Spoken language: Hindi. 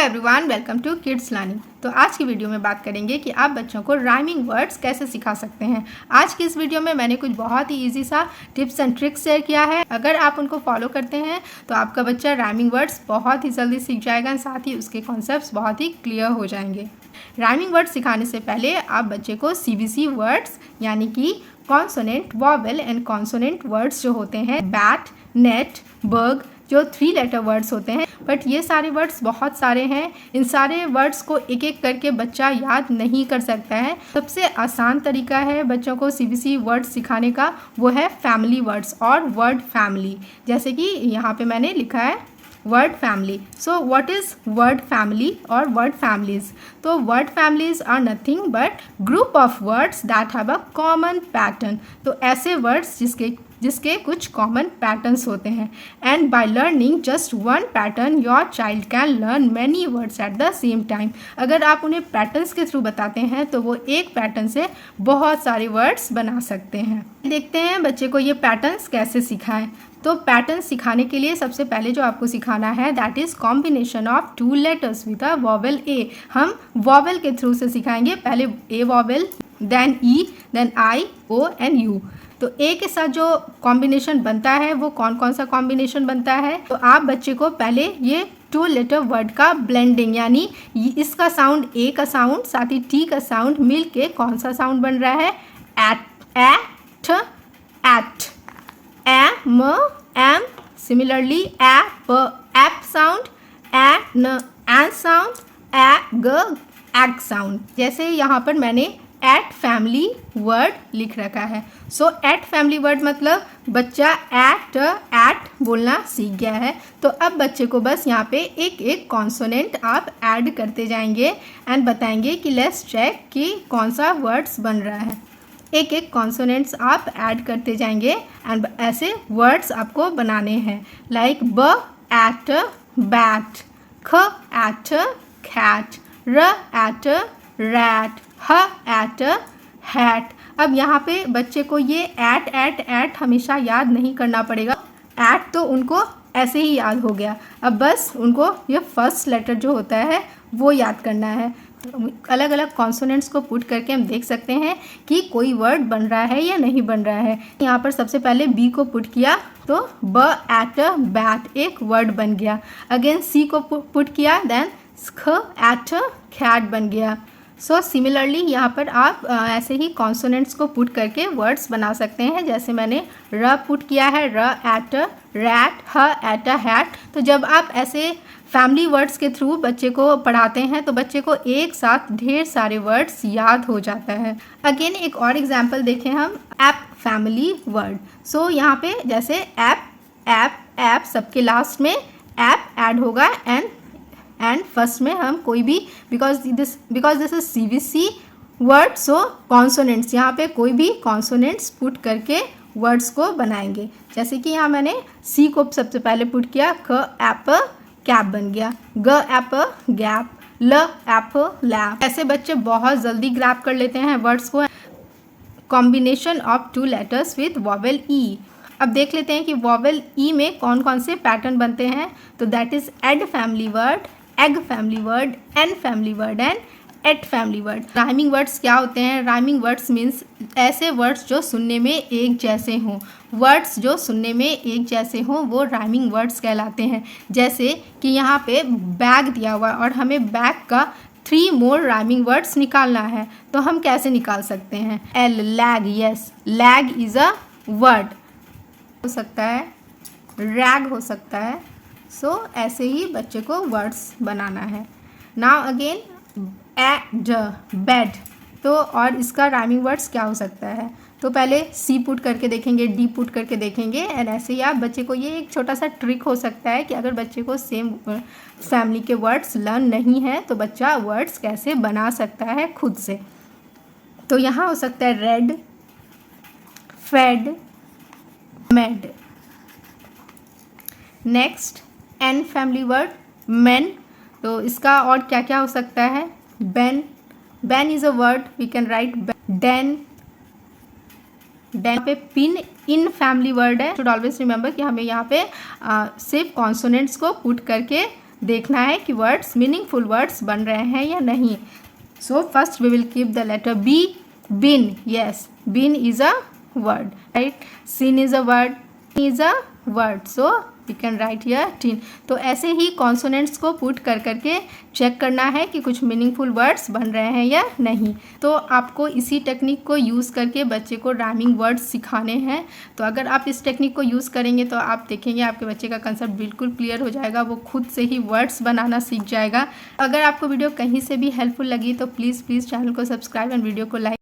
Everyone, welcome to kids learning. तो आज की वीडियो में बात करेंगे कि आप बच्चों को राइमिंग वर्ड्स कैसे सिखा सकते हैं। आज की इस वीडियो में मैंने कुछ बहुत ही इजी सा टिप्स एंड ट्रिक्स शेयर किया है। अगर आप उनको फॉलो करते हैं तो आपका बच्चा राइमिंग वर्ड्स बहुत ही जल्दी सीख जाएगा, साथ ही उसके कॉन्सेप्ट्स बहुत ही क्लियर हो जाएंगे। राइमिंग वर्ड्स सिखाने से पहले आप बच्चे को CBC वर्ड्स यानी कि consonant, vowel and consonant words जो होते हैं, बैट, नेट, बर्ग, जो 3 लेटर वर्ड्स होते हैं, बट ये सारे वर्ड्स बहुत सारे हैं। इन सारे वर्ड्स को एक एक करके बच्चा याद नहीं कर सकता है। सबसे आसान तरीका है बच्चों को CBC वर्ड्स सिखाने का, वो है फैमिली वर्ड्स और वर्ड फैमिली। जैसे कि यहाँ पे मैंने लिखा है word family. So what is word family और वर्ड फैमिलीज? तो word families are nothing but group of words that have a common pattern. तो ऐसे वर्ड्स जिसके कुछ कॉमन पैटर्न्स होते हैं। And by learning just one pattern your child can learn many words at the same time. अगर आप उन्हें पैटर्न्स के थ्रू बताते हैं तो वो एक पैटर्न से बहुत सारे वर्ड्स बना सकते हैं। देखते हैं बच्चे को ये पैटर्न्स कैसे सिखाएं। तो पैटर्न सिखाने के लिए सबसे पहले जो आपको सिखाना है that is combination of 2 letters with a vowel A. हम वॉवेल के थ्रू से सिखाएंगे, पहले A vowel, then E, then I, O and U. तो ए के साथ जो कॉम्बिनेशन बनता है वो कौन कौन सा कॉम्बिनेशन बनता है, तो आप बच्चे को पहले ये 2 लेटर वर्ड का ब्लेंडिंग यानी इसका साउंड, ए का साउंड साथ ही टी का साउंड मिल के कौन सा साउंड बन रहा है, at, at, am, am, similarly ap sound, an sound, ag sound. जैसे यहाँ पर मैंने एट फैमिली वर्ड लिख रखा है। सो एट फैमिली वर्ड मतलब बच्चा एट बोलना सीख गया है। तो अब बच्चे को बस यहाँ पे एक एक कॉन्सोनेंट आप ऐड करते जाएंगे एंड बताएंगे कि लेट्स चेक कि कौन सा वर्ड्स बन रहा है। एक एक कॉन्सोनेंट्स आप ऐड करते जाएंगे एंड ऐसे वर्ड्स आपको बनाने हैं, लाइक ब एट बैट, ख एट कैट, र एट रैट, ह एट हैट। अब यहाँ पे बच्चे को ये एट हमेशा याद नहीं करना पड़ेगा। एट तो उनको ऐसे ही याद हो गया, अब बस उनको ये फर्स्ट लेटर जो होता है वो याद करना है। अलग अलग कॉन्सोनेंट्स को पुट करके हम देख सकते हैं कि कोई वर्ड बन रहा है या नहीं बन रहा है। यहाँ पर सबसे पहले बी को पुट किया तो ब एट बैट एक वर्ड बन गया। अगेन सी को पुट किया, देन ख एट कैट बन गया। सो सिमिलरली यहाँ पर आप ऐसे ही कॉन्सोनेंट्स को पुट करके वर्ड्स बना सकते हैं। जैसे मैंने र पुट किया है, र एट रैट, ह एट हैट। तो जब आप ऐसे फैमिली वर्ड्स के थ्रू बच्चे को पढ़ाते हैं तो बच्चे को एक साथ ढेर सारे वर्ड्स याद हो जाता है। अगेन एक और एग्जांपल देखें हम, ऐप फैमिली वर्ड। सो यहाँ पे जैसे ऐप सबके लास्ट में ऐप ऐड होगा एंड फर्स्ट में हम कोई भी, because this is CBC word, so consonants यहाँ पे कोई भी कॉन्सोनेंट्स पुट करके वर्ड्स को बनाएंगे। जैसे कि यहाँ मैंने सी को सबसे पहले पुट किया, क एप कैप बन गया, ग एप गैप, ल एप लैप। ऐसे बच्चे बहुत जल्दी ग्रैप कर लेते हैं वर्ड्स को। Combination of 2 letters with vowel E. अब देख लेते हैं कि वॉवेल ई में कौन कौन से पैटर्न बनते हैं। तो that is ed family word, eg family word, en family word and at family word. Rhyming words क्या होते हैं? राइमिंग वर्ड्स मीन्स ऐसे वर्ड्स जो सुनने में एक जैसे हों। वर्ड्स जो सुनने में एक जैसे हों वो राइमिंग वर्ड्स कहलाते हैं। जैसे कि यहाँ पे बैग दिया हुआ और हमें बैग का 3 मोर राइमिंग वर्ड्स निकालना है, तो हम कैसे निकाल सकते हैं? L, lag, yes, lag is a word हो सकता है, रैग हो सकता है। सो ऐसे ही बच्चे को वर्ड्स बनाना है। नाउ अगेन एड बेड, तो और इसका राइमिंग वर्ड्स क्या हो सकता है? तो पहले सी पुट करके देखेंगे, डी पुट करके देखेंगे एंड ऐसे ही आप बच्चे को, ये एक छोटा सा ट्रिक हो सकता है कि अगर बच्चे को सेम फैमिली के वर्ड्स लर्न नहीं है तो बच्चा वर्ड्स कैसे बना सकता है खुद से। तो यहाँ हो सकता है red, fed, med. Next en family word man, तो इसका और क्या क्या हो सकता है? Ben, Ben is a word we can write den, den पे पिन इन फैमिली वर्ड है। शुड ऑलवेज रिमेंबर कि हमें यहाँ पे सिर्फ कॉन्सोनेंट्स को पुट करके देखना है कि वर्ड्स मीनिंगफुल वर्ड्स बन रहे हैं या नहीं। So first we will keep the letter B, bin. Yes, bin is a word, right? Sin is a word, is a word. So we can write here tin. तो ऐसे ही कॉन्सोनेंट्स को पुट कर करके चेक करना है कि कुछ मीनिंगफुल वर्ड्स बन रहे हैं या नहीं। तो आपको इसी टेक्निक को यूज़ करके बच्चे को राइमिंग वर्ड्स सिखाने हैं। तो अगर आप इस टेक्निक को यूज़ करेंगे तो आप देखेंगे आपके बच्चे का कंसेप्ट बिल्कुल क्लियर हो जाएगा, वो खुद से ही वर्ड्स बनाना सीख जाएगा। अगर आपको वीडियो कहीं से भी हेल्पफुल लगी तो प्लीज़ चैनल को सब्सक्राइब एंड वीडियो को लाइक